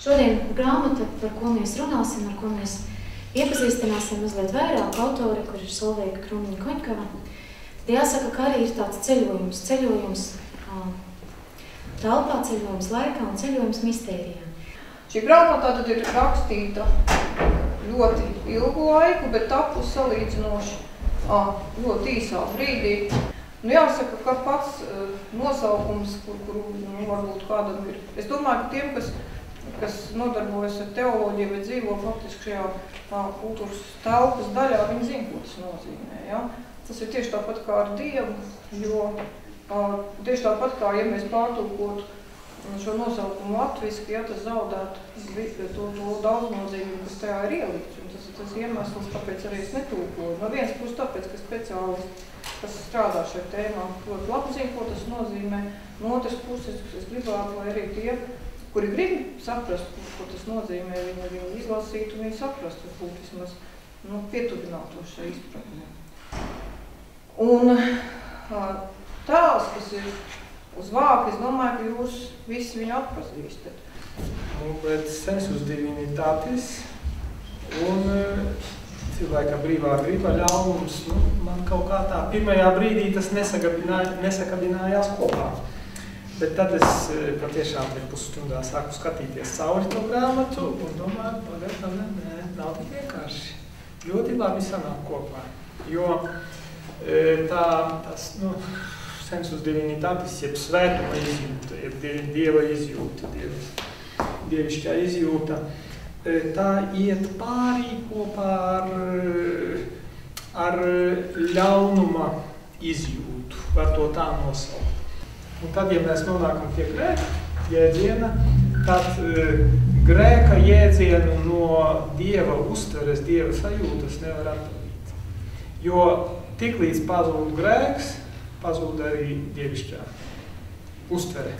Šodien grāmata, par ko mēs runāsim, ar ko mēs iepazīstināsim mazliet vairāk, autori, kur ir Solveiga Krūmiņa-Koņkava. Jāsaka, ka arī ir tāds ceļojums telpā, ceļojums laikā un ceļojums mistērijā. Šī grāmatā tad ir rakstīta ļoti ilgu laiku, bet tapus salīdzinoši ļoti īsā brīdī. Jāsaka, ka pats nosaukums, kuru varbūt kādam ir. Es domāju, ka tiem, kas nodarbojas ar teoloģiju vai dzīvo faktiski šajā kultūras telpas daļā, viņi zina, ko tas nozīmē. Ja? Tas ir tieši tāpat kā ar Dievu, jo tieši tāpat kā, ja mēs pārtulkotu šo nosaukumu latviski, ja tas zaudētu to daudznozīmību, kas tajā ir ielikts. Un tas iemesls, kāpēc arī es netulkoju. No vienas puses tāpēc, ka speciālisti, kas strādā šajā tēmā, ļoti labi zina, ko tas nozīmē. No otras puses, es gribētu, lai arī tie, kuri grib saprast, ko tas nozīmē, viņi izlasītu un viņi saprastu, varbūt vismaz pietuvinātos šai izpratnē. Un tās, kas ir uz vāka, es domāju, ka jūs visi viņu atpazīstat. Bet sensus divinitātis un cilvēka brīvā griba ļaunums, man kaut kā tā pirmajā brīdī tas nesakabinājās kopā. Bet tad es patiešām pusstundā sāku skatīties cauri to grāmatu un domāju, pagaidām, nav tik vienkārši. Ļoti labi sanāk kopā, jo tas, sensus divinitātis, jeb svētuma izjūta, jeb Dieva izjūta, dievišķā izjūta, tā iet pārī kopā ar ļaunuma izjūtu, var to tā nosaukt. Un tad, ja mēs nonākam pie grēka jēdziena, tad grēka jēdzienu no Dieva uztveres, Dieva sajūtas nevar atpavīt. Jo tiklīdz pazūd grēks, pazūd arī dievišķā uztvere.